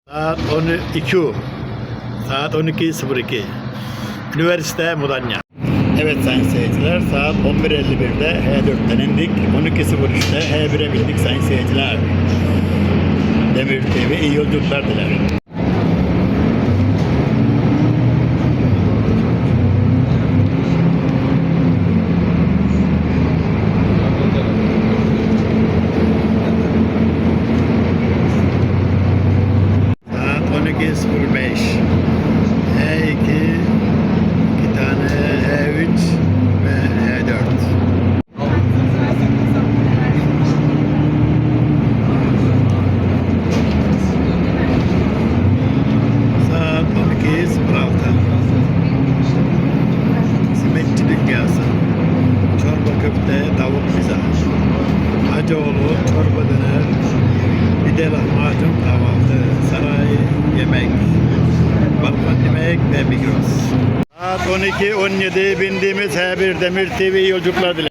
Saat 12. Saat 12.02. Üniversite Mudanya. Evet sayın seyirciler, saat 11.51'de H4'ten indik. 12.03'te H1'e bindik sayın seyirciler. Demir TV iyi yolculuklar diler. Saat 12.05. H2, 2 tane H3 ve H4. Saat 12.06. Simitçi dünyası. Çorba köfte, tavuk pizza. Hacıoğlu, çorba döner, bir de lahmacun kahvaltı, saray yemek, balkon yemek ve Migros. Saat 12.17 bindiğimiz H1 Demir TV yolculuklar diler.